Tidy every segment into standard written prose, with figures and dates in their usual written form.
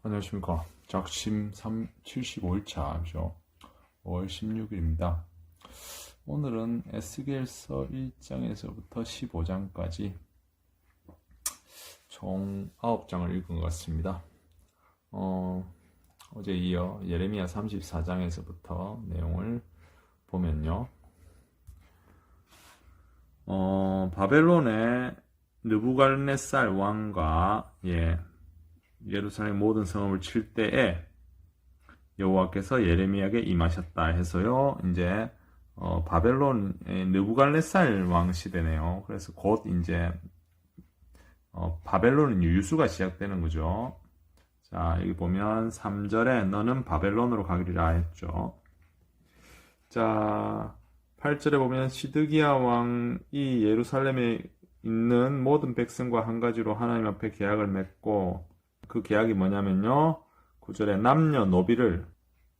안녕하십니까. 작심 75일차죠. 5월 16일입니다. 오늘은 에스겔서 1장에서부터 15장까지 총 9장을 읽은 것 같습니다. 어제 이어 예레미야 34장에서부터 내용을 보면요. 바벨론의 느부갓네살 왕과 예루살렘 모든 성읍을 칠 때에 여호와께서 예레미야에게 임하셨다 해서요. 이제 바벨론의 느부갓네살 왕 시대네요. 그래서 곧 이제 바벨론 유수가 시작되는 거죠. 자, 여기 보면 3절에 너는 바벨론으로 가리라 했죠. 자, 8절에 보면 시드기야 왕이 예루살렘에 있는 모든 백성과 한 가지로 하나님 앞에 계약을 맺고, 그 계약이 뭐냐면요, 9절에 남녀노비를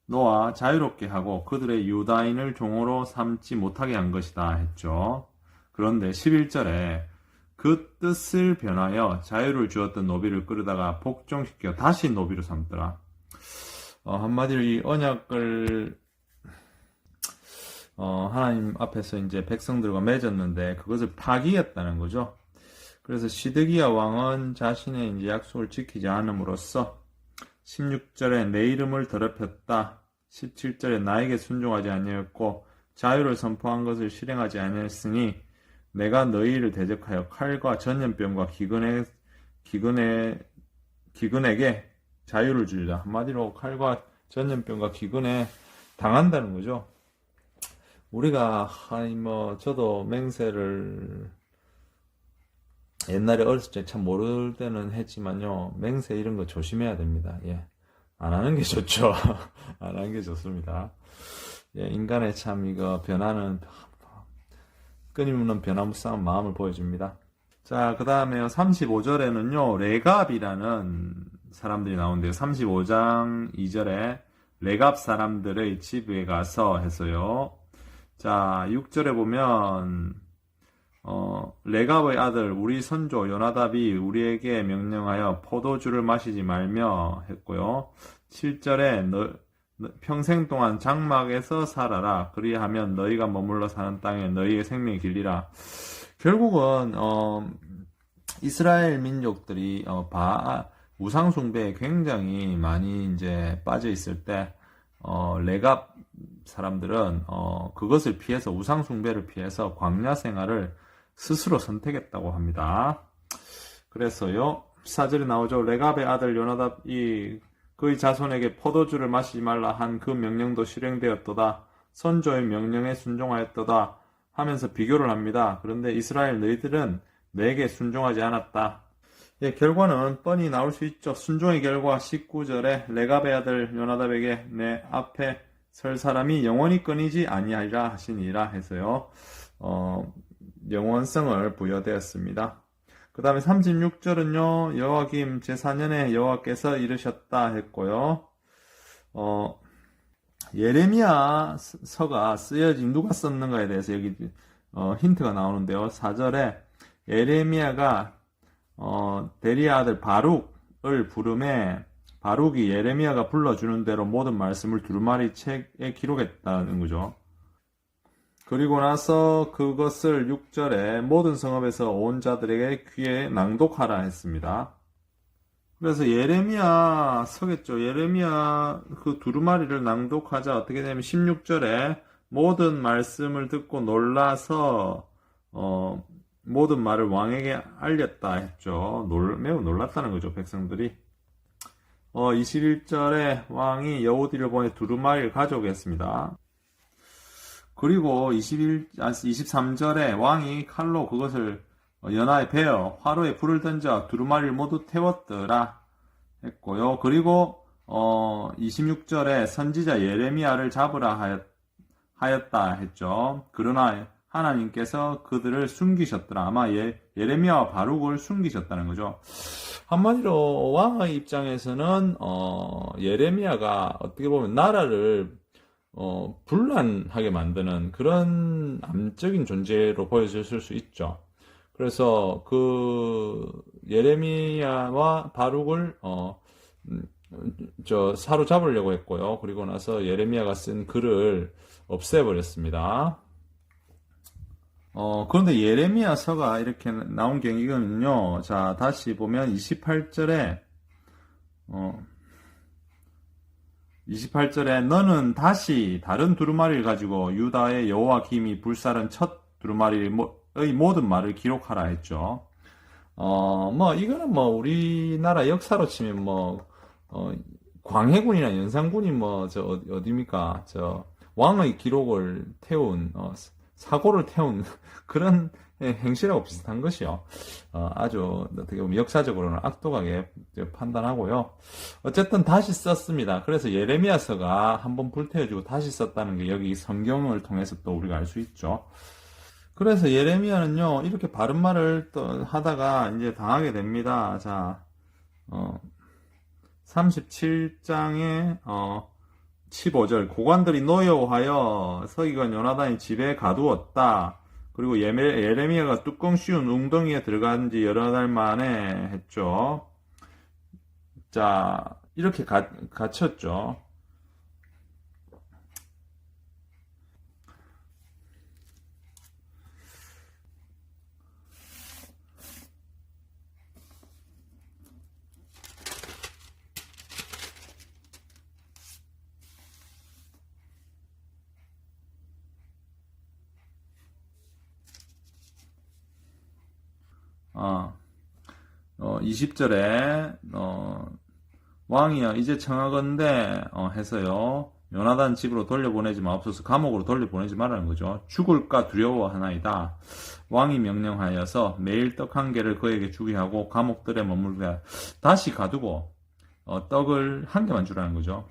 너와 자유롭게 하고 그들의 유다인을 종으로 삼지 못하게 한 것이다 했죠. 그런데 11절에 그 뜻을 변하여 자유를 주었던 노비를 끌어다가 복종시켜 다시 노비로 삼더라. 한마디로 이 언약을 하나님 앞에서 이제 백성들과 맺었는데 그것을 파기했다는 거죠. 그래서 시드기야 왕은 자신의 이제 약속을 지키지 않음으로써 16절에 내 이름을 더럽혔다. 17절에 나에게 순종하지 아니하였고 자유를 선포한 것을 실행하지 아니하였으니 내가 너희를 대적하여 칼과 전염병과 기근에게 자유를 주리라. 한마디로 칼과 전염병과 기근에 당한다는 거죠. 우리가 저도 맹세를 옛날에 어렸을 때 참 모를 때는 했지만요, 맹세 이런 거 조심해야 됩니다. 안 하는 게 좋죠. 안 하는 게 좋습니다. 인간의 참 이거 변화는 끊임없는 변화무쌍한 마음을 보여줍니다. 자, 그 다음에요, 35절에는요, 레갑이라는 사람들이 나오는데요. 35장 2절에 레갑 사람들의 집에 가서 해서요. 자, 6절에 보면 레갑의 아들 우리 선조 요나답이 우리에게 명령하여 포도주를 마시지 말며 했고요. 7절에 너 평생 동안 장막에서 살아라. 그리하면 너희가 머물러 사는 땅에 너희의 생명이 길리라. 결국은 이스라엘 민족들이 우상 숭배에 굉장히 많이 이제 빠져 있을 때 레갑 사람들은 그것을 피해서 우상 숭배를 피해서 광야 생활을 스스로 선택했다고 합니다. 그래서요, 4절에 나오죠. 레갑의 아들 요나답이 그의 자손에게 포도주를 마시지 말라 한 그 명령도 실행되었도다. 선조의 명령에 순종하였도다 하면서 비교를 합니다. 그런데 이스라엘 너희들은 내게 순종하지 않았다. 결과는 뻔히 나올 수 있죠. 순종의 결과 19절에 레갑의 아들 요나답에게 내 앞에 설 사람이 영원히 끊이지 아니하리라 하시니라 해서요. 영원성을 부여되었습니다. 그 다음에 36절은요, 여호와김 제4년에 여호와께서 이르셨다 했고요. 예레미야 서가 쓰여진 누가 썼는가에 대해서 여기 힌트가 나오는데요. 4절에 예레미야가 데리야 아들 바룩을 부름에 바룩이 예레미야가 불러주는 대로 모든 말씀을 두루마리 책에 기록했다는 거죠. 그리고 나서 그것을 6절에 모든 성읍에서 온 자들에게 귀에 낭독하라 했습니다. 그래서 예레미야 서겠죠. 예레미야 그 두루마리를 낭독하자 어떻게 되냐면 16절에 모든 말씀을 듣고 놀라서 모든 말을 왕에게 알렸다 했죠. 매우 놀랐다는 거죠, 백성들이. 21절에 왕이 여우디를 보내 두루마리를 가져오게 했습니다. 그리고 23절에 왕이 칼로 그것을 연하에 베어 화로에 불을 던져 두루마리를 모두 태웠더라 했고요. 그리고 26절에 선지자 예레미야를 잡으라 하였다 했죠. 그러나 하나님께서 그들을 숨기셨더라. 아마 예레미야와 바룩을 숨기셨다는 거죠. 한마디로 왕의 입장에서는 예레미야가 어떻게 보면 나라를 분란하게 만드는 그런 암적인 존재로 보여졌을 수 있죠. 그래서 그 예레미야와 바룩을 사로잡으려고 했고요. 그리고 나서 예레미야가 쓴 글을 없애버렸습니다. 그런데 예레미야서가 이렇게 나온 경위는요. 자, 다시 보면 28절에 28절에 너는 다시 다른 두루마리를 가지고 유다의 여호와 김이 불사른 첫 두루마리의 모든 말을 기록하라 했죠. 이거는 우리나라 역사로 치면 광해군이나 연산군이 어디입니까? 왕의 기록을 태운, 사고를 태운 그런 행실하고 비슷한 것이요. 아주 어떻게 보면 역사적으로는 악독하게 판단하고요. 어쨌든 다시 썼습니다. 그래서 예레미야서가 한번 불태워지고 다시 썼다는 게 여기 성경을 통해서 또 우리가 알 수 있죠. 그래서 예레미야는요, 이렇게 바른 말을 또 하다가 이제 당하게 됩니다. 자, 37장에, 15절. 고관들이 노여워하여 서기관 요나단이 집에 가두었다. 그리고 예레미야가 뚜껑 씌운 웅덩이에 들어간 지 여러 달 만에 했죠. 자, 이렇게 갇혔죠. 어, 20절에, 왕이여, 이제 청하건대, 해서요, 요나단 집으로 돌려보내지 마옵소서. 감옥으로 돌려보내지 말라는 거죠. 죽을까 두려워하나이다. 왕이 명령하여서 매일 떡 한 개를 그에게 주게 하고 감옥들에 머물게 하여 다시 가두고 떡을 한 개만 주라는 거죠.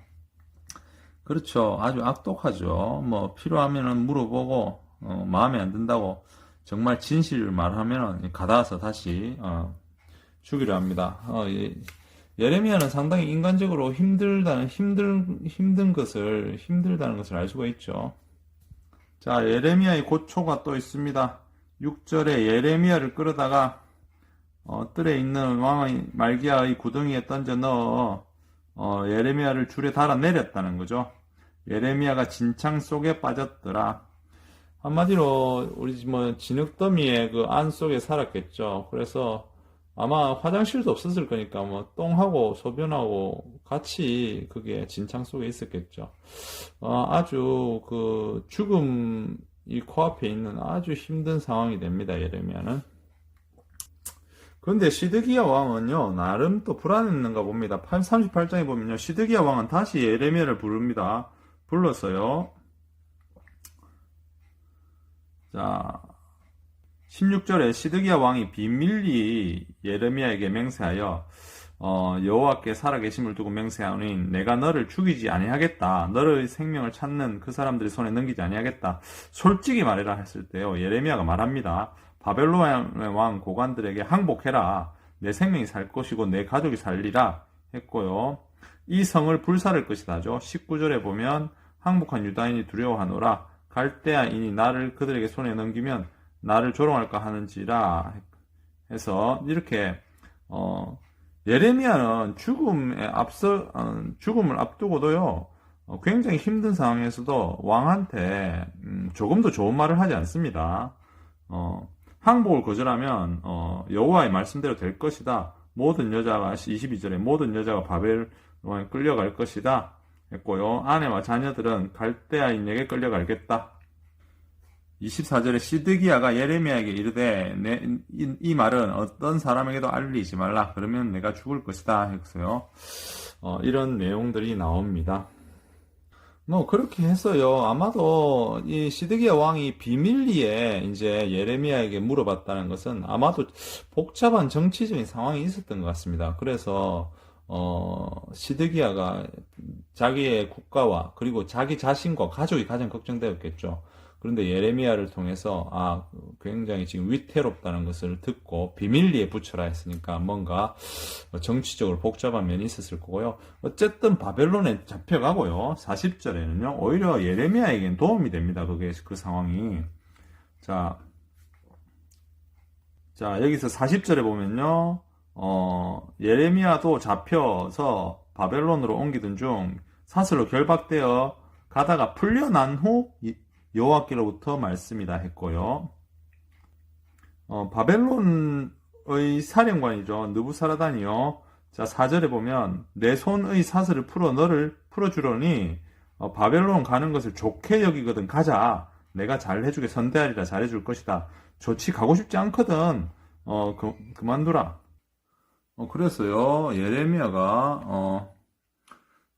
그렇죠. 아주 악독하죠. 필요하면은 물어보고 마음에 안 든다고 정말 진실을 말하면 가다서 다시 주기로 합니다. 예레미야는 상당히 인간적으로 힘든 힘들다는 것을 알 수가 있죠. 자, 예레미야의 고초가 또 있습니다. 6절에 예레미야를 끌어다가 뜰에 있는 왕의 말기야의 구덩이에 던져 넣어 예레미야를 줄에 달아 내렸다는 거죠. 예레미야가 진창 속에 빠졌더라. 한마디로 우리 진흙더미의 그 안 속에 살았겠죠. 그래서 아마 화장실도 없었을 거니까 똥하고 소변하고 같이 그게 진창 속에 있었겠죠. 아주 그 죽음이 코앞에 있는 아주 힘든 상황이 됩니다. 예레미야는. 그런데 시드기야 왕은요, 나름 또 불안했는가 봅니다. 38장에 보면요, 시드기야 왕은 다시 예레미야를 부릅니다. 불렀어요. 자, 16절에 시드기야 왕이 비밀리 예레미야에게 맹세하여 여호와께 살아계심을 두고 맹세하노니 내가 너를 죽이지 아니하겠다. 너의 생명을 찾는 그 사람들의 손에 넘기지 아니하겠다. 솔직히 말해라 했을 때요. 예레미야가 말합니다. 바벨론의 왕 고관들에게 항복해라. 내 생명이 살 것이고 내 가족이 살리라 했고요. 이 성을 불사를 것이다죠. 19절에 보면 항복한 유다인이 두려워하노라. 갈대아인이 나를 그들에게 손에 넘기면 나를 조롱할까 하는지라 해서 이렇게 예레미야는 죽음을 앞두고도요 굉장히 힘든 상황에서도 왕한테 조금도 좋은 말을 하지 않습니다. 항복을 거절하면 여호와의 말씀대로 될 것이다. 모든 여자가 22절에 모든 여자가 바벨론에 끌려갈 것이다 했고요. 아내와 자녀들은 갈대아인에게 끌려가겠다. 24절에 시드기야가 예레미야에게 이르되 이 말은 어떤 사람에게도 알리지 말라. 그러면 내가 죽을 것이다 했어요. 이런 내용들이 나옵니다. 그렇게 해서요. 아마도 이 시드기야 왕이 비밀리에 이제 예레미야에게 물어봤다는 것은 아마도 복잡한 정치적인 상황이 있었던 것 같습니다. 그래서 시드기야가 자기의 국가와 그리고 자기 자신과 가족이 가장 걱정되었겠죠. 그런데 예레미야를 통해서 굉장히 지금 위태롭다는 것을 듣고 비밀리에 붙여라 했으니까 뭔가 정치적으로 복잡한 면이 있었을 거고요. 어쨌든 바벨론에 잡혀가고요. 40절에는요. 오히려 예레미야에겐 도움이 됩니다. 그 상황이. 자, 여기서 40절에 보면요. 예레미야도 잡혀서 바벨론으로 옮기던 중 사슬로 결박되어 가다가 풀려난 후 여호와께로부터 말씀이다 했고요. 바벨론의 사령관이죠. 느부사라단이요. 자, 4절에 보면 내 손의 사슬을 풀어 너를 풀어주려니 바벨론 가는 것을 좋게 여기거든 가자. 내가 잘해주게 선대하리라. 잘해줄 것이다. 좋지 가고 싶지 않거든. 그만두라. 그래서요 예레미야가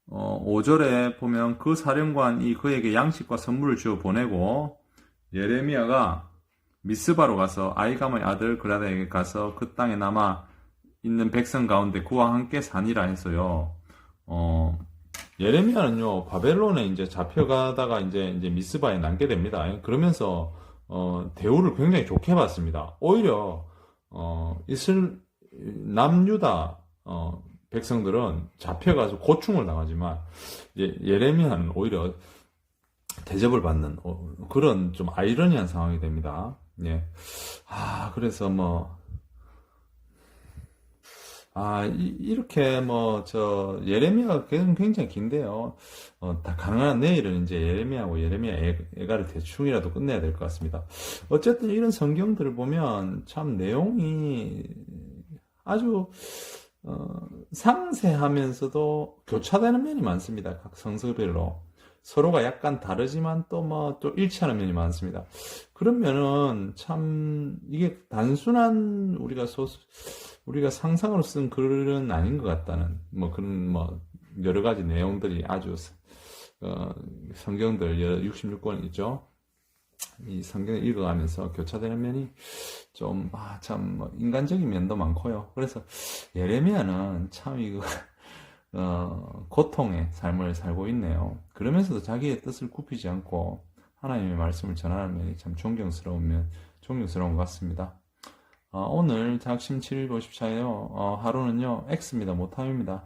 5절에 보면 그 사령관이 그에게 양식과 선물을 주어 보내고 예레미야가 미스바로 가서 아이감의 아들 그라다에게 가서 그 땅에 남아 있는 백성 가운데 그와 함께 사니라 해서요. 예레미야는요 바벨론에 이제 잡혀가다가 이제 미스바에 남게 됩니다. 그러면서 대우를 굉장히 좋게 받습니다. 오히려 남유다 백성들은 잡혀가서 고충을 당하지만 예레미야는 오히려 대접을 받는 그런 좀 아이러니한 상황이 됩니다. 예. 그래서 이렇게 예레미야가 굉장히 긴데요. 다 가능한 내일은 이제 예레미야하고 예레미야 애가를 대충이라도 끝내야 될 것 같습니다. 어쨌든 이런 성경들을 보면 참 내용이 아주 상세하면서도 교차되는 면이 많습니다. 각 성서별로. 서로가 약간 다르지만 또 일치하는 면이 많습니다. 그러면은 참 이게 단순한 우리가 상상으로 쓴 글은 아닌 것 같다는 그런 여러 가지 내용들이 아주 성경들 66권 있죠. 이 성경을 읽어가면서 교차되는 면이 좀 참 인간적인 면도 많고요. 그래서 예레미야는 참 이거 고통의 삶을 살고 있네요. 그러면서도 자기의 뜻을 굽히지 않고 하나님의 말씀을 전하는 면이 참 존경스러운 것 같습니다. 오늘 작심 750차예요. 하루는요 X입니다. 못함입니다.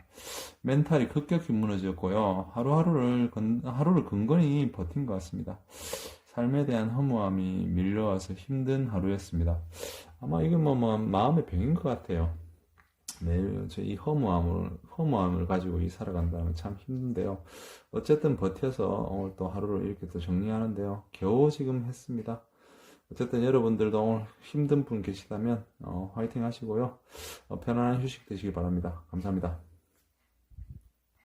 멘탈이 급격히 무너졌고요. 하루를 근근히 버틴 것 같습니다. 삶에 대한 허무함이 밀려와서 힘든 하루였습니다. 아마 이게 마음의 병인 것 같아요. 매일 이 허무함을 가지고 살아간다면 참 힘든데요. 어쨌든 버텨서 오늘 또 하루를 이렇게 또 정리하는데요. 겨우 지금 했습니다. 어쨌든 여러분들도 오늘 힘든 분 계시다면 화이팅 하시고요. 편안한 휴식 되시기 바랍니다. 감사합니다.